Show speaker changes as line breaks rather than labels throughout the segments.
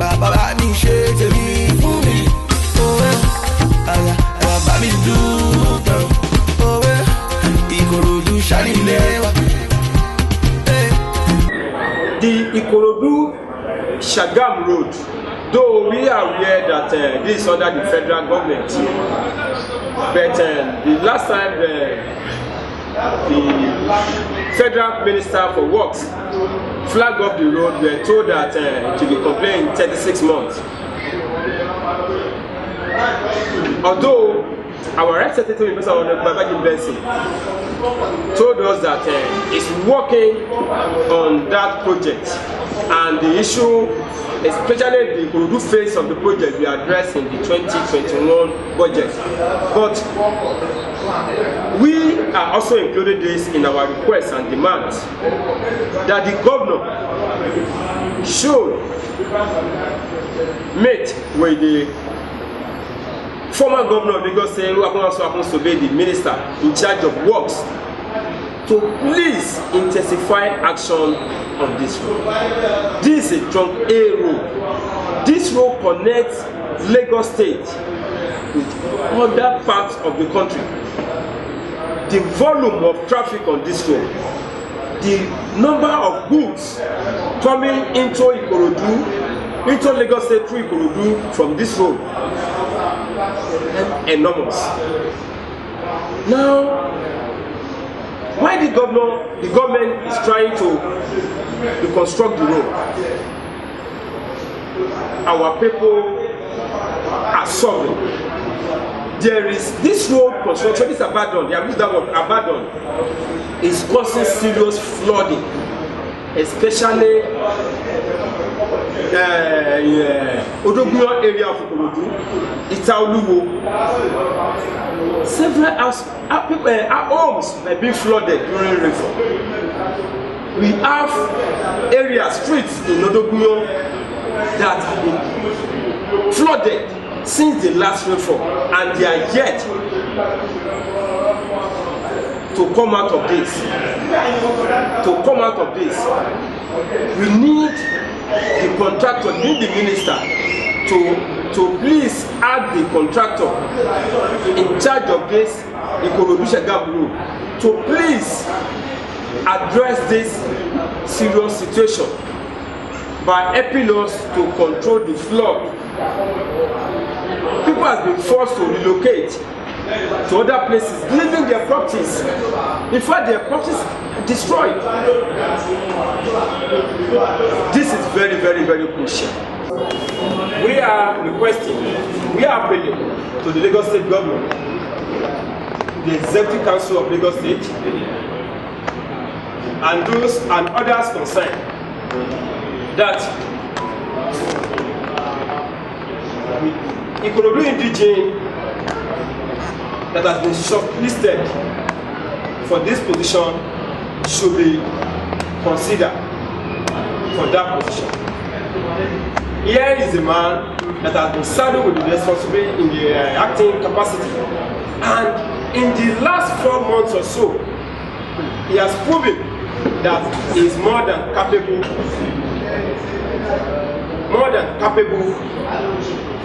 bàbá mi ṣe tèmi fún mi. Bàbá mi dúpẹ́ Ikorodu ṣàlìlẹ̀ wa.
The Ikorodu Shagam Road, though we are aware that this is under the federal government, but the last time the federal minister for works flagged up the road, we were told that it will be completed in 36 months. Although our representative in Ikorodu Division told us that it's working on that project, and the issue, especially the Ikorodu phase of the project, we addressed in the 2021 budget. But we are also including this in our requests and demands that the governor should meet with the former governor of Lagos State, who also happens to be the minister in charge of works, to please intensify action on this road. This is a trunk A road. This road connects Lagos State with other parts of the country. The volume of traffic on this road, the number of goods coming into Ikorodu, into Lagos State through Ikorodu from this road, enormous. Now, why the government is trying to reconstruct the road? Our people are suffering. There is this road construction is abandoned. They have used that word, abandoned. It's causing serious flooding, especially Odogunyo area of Ikorodu, Itaoluwo. Several homes have been flooded during rainfall. We have areas, streets in Odogunyo that have been flooded since the last rainfall, and they are yet to come out of this. We need the contractor, we need the minister to please ask the contractor in charge of this Ikorodu Shagam Road to please address this serious situation by helping us to control the flood. People have been forced to relocate to other places, leaving their properties. In fact, their properties destroyed. This is very, very, very crucial. We are requesting, we are appealing to the Lagos State government, the Executive Council of Lagos State, and those and others concerned, that Ikorodu Division that has been shortlisted for this position should be considered for that position. Here is a man that has been saddled with the responsibility in the acting capacity, and in the last 4 months or so, he has proven that he is more than capable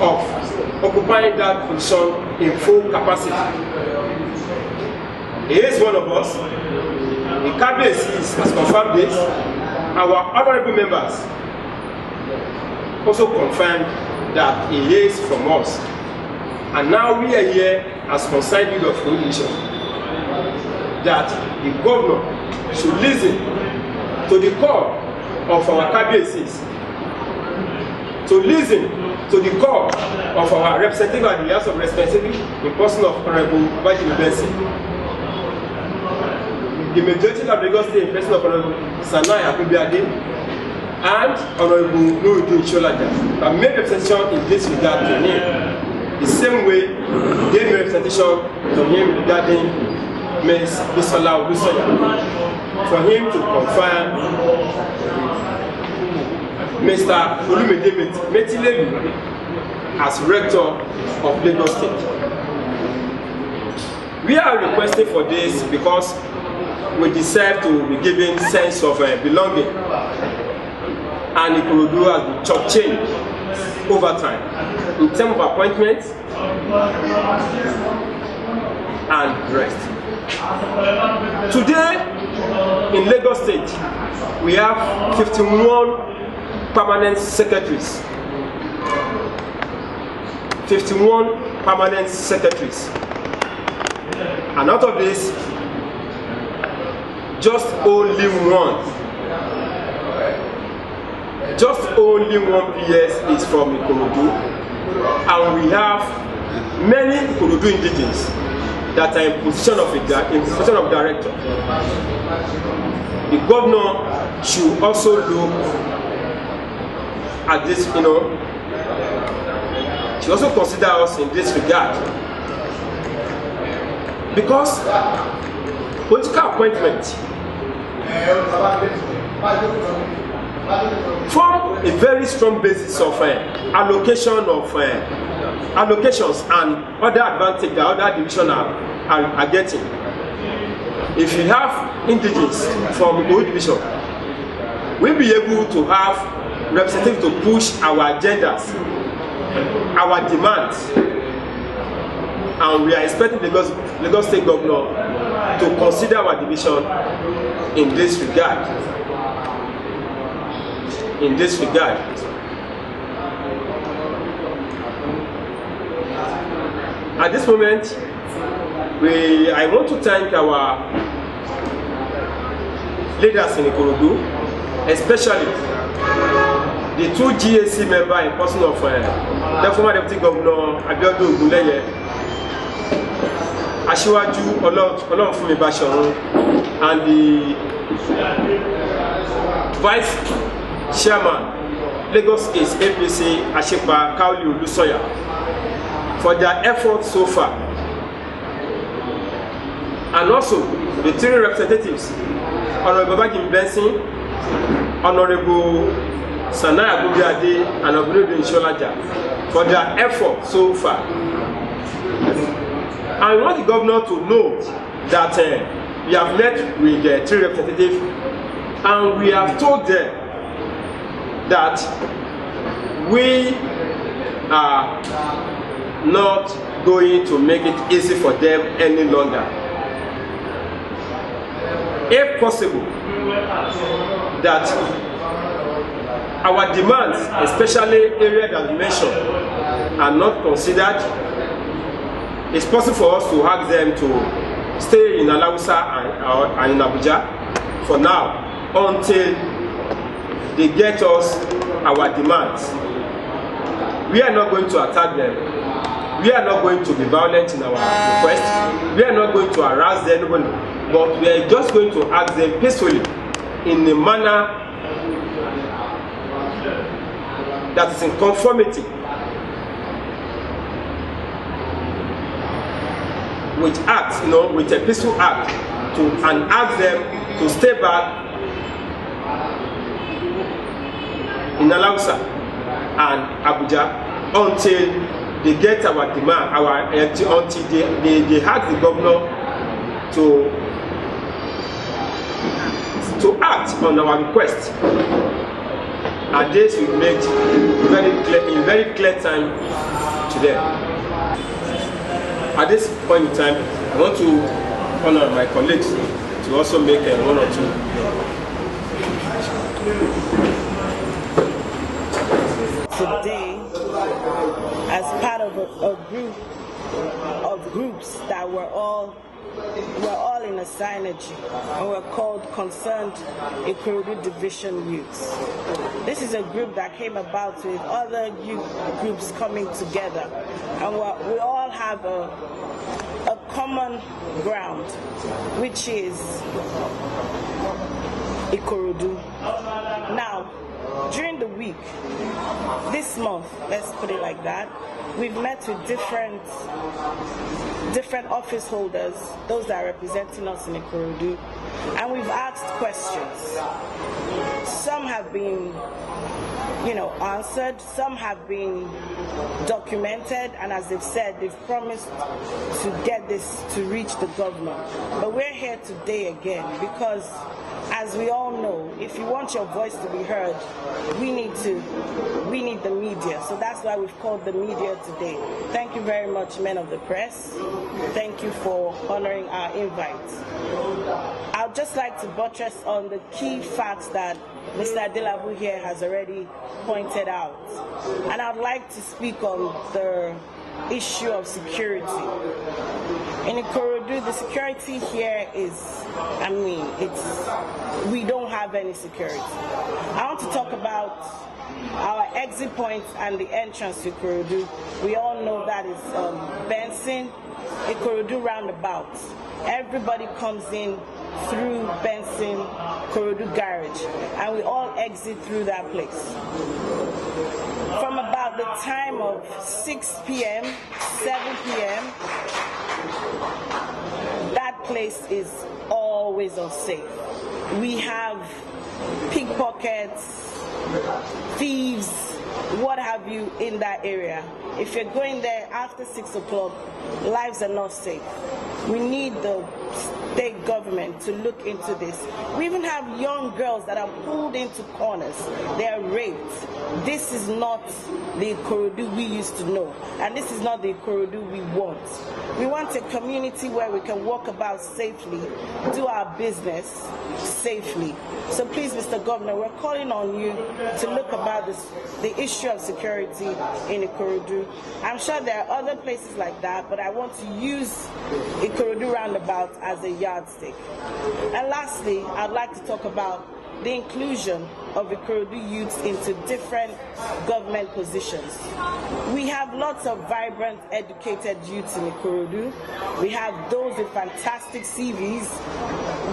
of occupying that position in full capacity. He is one of us. The cabinet has confirmed this. Our honorable members also confirmed that he is from us. And now we are here as concerned youth of Ikorodu Division, that the governor should listen to the call of our cabinets, to listen to the call of our representative at the House of Representatives in person of Honorable Ikorodu Division. The majority of Lagos State in person of Honorable Sanai Akubiade and Honorable Nuruddin Sholaja have made representation in this regard to him, the same way they made representation to him regarding Ms. Bisola Olusoya, for him to confirm Mr. Olumide Metilebi as rector of Lagos State. We are requesting for this because we deserve to be given sense of belonging, and Ikorodu has been chop change overtime in terms of appointments and rest. Today in Lagos State, we have 51 permanent secretaries. 51 permanent secretaries. And out of this, just only one PS is from Ikorodu, and we have many Ikorodu indigenes that are in position of director. The governor should also look at this, should also consider us in this regard, because political appointment form a very strong basis of allocations and other advantage that other divisions are getting. If you have indigenes from Ikorodu Division, we'll be able to have representatives to push our agendas, our demands, and we are expecting the Lagos State Governor to consider our division in this regard. At this moment, I want to thank our leaders in Ikorodu, especially the 2 GSC members in person of the former Deputy Governor Ikorodu Ogunleye, Asiwaju Olorunfunmi Basharun, and the Vice Chairman, Lagos East APC Ashepa Kaoli Olusoya, for their efforts so far. And also the 3 representatives, Honorable Babajim Benson, Honorable Sanaya Gubiade, and Ogunedu Insholaja, for their efforts so far. I want the governor to know that we have met with the 3 representatives, and we have told them that we are not going to make it easy for them any longer. If possible, that our demands, especially areas that we mentioned, are not considered, it's possible for us to ask them to stay in Alausa and in Abuja for now until they get us our demands. We are not going to attack them. We are not going to be violent in our request. We are not going to harass them, but we are just going to ask them peacefully in a manner that is in conformity with acts, with a peaceful act, and ask them to stay back in Alausa and Abuja until they get our demand, until they ask the governor to act on our request. And this will make in very clear time to them. At this point in time, I want to honor my colleagues to also make 1 or 2.
Today, as part of a group of groups that were all in a synergy, and we're called Concerned Ikorodu Division Youth. This is a group that came about with other youth groups coming together, and we all have a common ground, which is Ikorodu. Now, during the week, this month, let's put it like that, we've met with different office holders, those that are representing us in Ikorodu, and we've asked questions. Some have been, answered, some have been documented, and as they've said, they've promised to get this to reach the governor. But we're here today again because as as we all know, if you want your voice to be heard, we need the media. So that's why we've called the media today. Thank you very much, men of the press. Thank you for honoring our invite. I'd just like to buttress on the key facts that Mr. Adelabu here has already pointed out. And I'd like to speak on the issue of security. In Ikorodu, the security here is, we don't have any security. I want to talk about our exit points and the entrance to Ikorodu. We all know that is Benson, Ikorodu roundabout. Everybody comes in through Benson, Ikorodu garage, and we all exit through that place. From about the time of 6 p.m., 7 p.m., that place is always unsafe. We have pickpockets, thieves, what have you in that area. If you're going there after 6 o'clock, lives are not safe. We need the state government to look into this. We even have young girls that are pulled into corners. They are raped. This is not the Ikorodu we used to know, and this is not the Ikorodu we want. We want a community where we can walk about safely, do our business safely. So please, Mr. Governor, we're calling on you to look about the issue of security in Ikorodu. I'm sure there are other places like that, but I want to use Ikorodu roundabout as a yardstick. And lastly, I'd like to talk about the inclusion of Ikorodu youths into different government positions. We have lots of vibrant, educated youths in Ikorodu. We have those with fantastic CVs.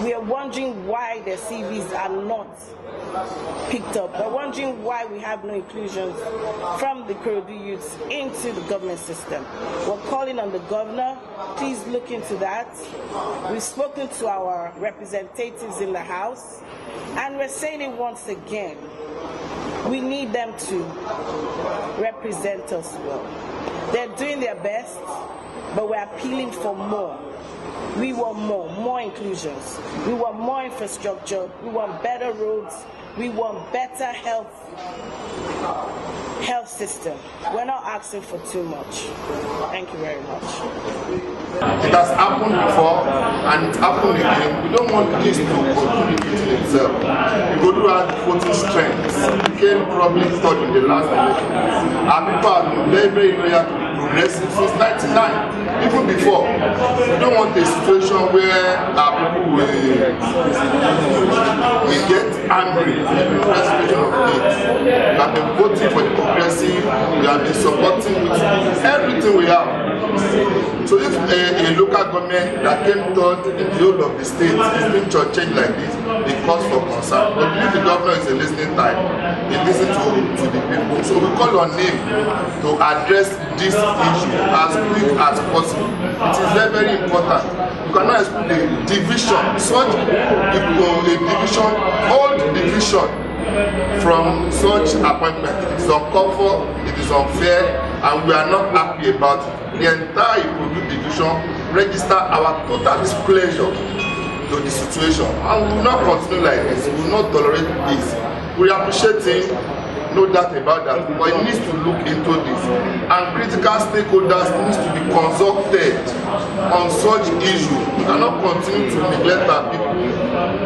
We are wondering why their CVs are not picked up. We're wondering why we have no inclusion from the Ikorodu youths into the government system. We're calling on the governor, please look into that. We've spoken to our representatives in the House, and we're saying it once again. We need them to represent us well. They're doing their best, but we're appealing for more. We want more inclusions. We want more infrastructure. We want better roads. We want better health system. We're not asking for too much. Thank you very much.
It has happened before and it happened again. We don't want this to continue repeating itself. Ikorodu has 14 strengths. It came probably third in the last election. Our people have been very, very loyal to be progressive since 1999. Even before. We don't want a situation where our people will get angry with the restoration of things. We have been voting for the progressive, we have been supporting with everything we have. So if a local government that came third in the whole of the state is being changed like this, it calls for concern. But if the governor is a listening type, he listens to the people. So we call on him to address this issue as quick as possible. It is very, very important. You cannot exclude the division, such a division, old division from such appointment. It is uncalled for, it is unfair, and we are not happy about it. The entire Ikorodu Division register our total displeasure to the situation, and we will not continue like this. We will not tolerate this. We appreciate him, no doubt about that, but he needs to look into this, and critical stakeholders needs to be consulted on such issues. We cannot continue to neglect our people,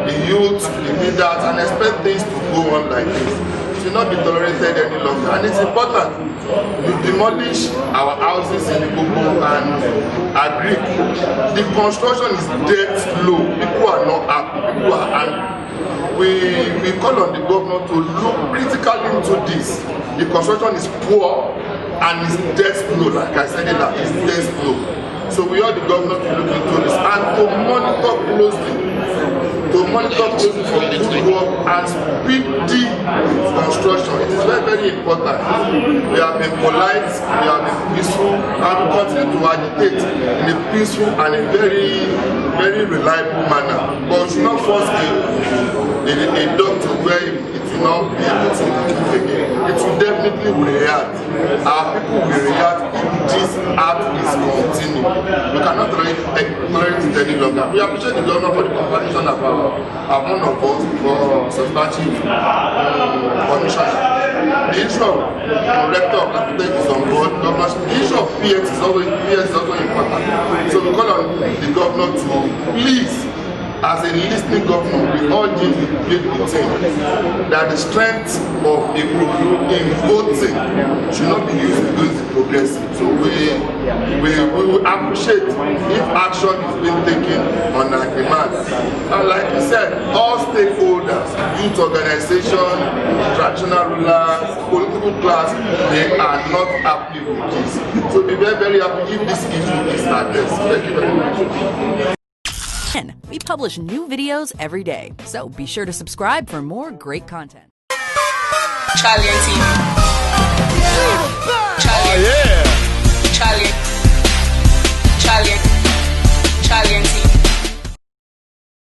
the youth, the leaders, and expect things to go on like this. It will not be tolerated any longer, and it's important. We demolish our houses in Ikorodu and agree. The construction is dead slow. People are not happy. People are angry. We call on the governor to look critically into this. The construction is poor and it's dead slow. Like I said, it's dead slow. So we urge the governor to look into this and to monitor closely. For good work and speedy construction. It is very, very important. We have been polite, we have been peaceful, and we continue to agitate in a peaceful and a very, very reliable manner. But we should not force a doctor where it will not be able to keep again. It will definitely react. Our people will react if this act is continued. We cannot tolerate it any longer. We appreciate the governor for the compassion of one of us for substantive commissioner. The issue of rector of architect is on board. The issue of PS is also important. So we call on the governor to please, as a listening governor, we urge him to plead with him that the strength of a group in voting should not be used against the progressive. So we will appreciate if action is being taken on our demand. And like you said, all stakeholders, youth organizations, traditional rulers, political class, they are not happy with this. So be very, very happy if this issue is addressed. Thank you very much.
We publish new videos every day, so be sure to subscribe for more great content.
ChaRLian TV. ChaRLian.
Oh, yeah.
ChaRLian. ChaRLian. ChaRLian TV.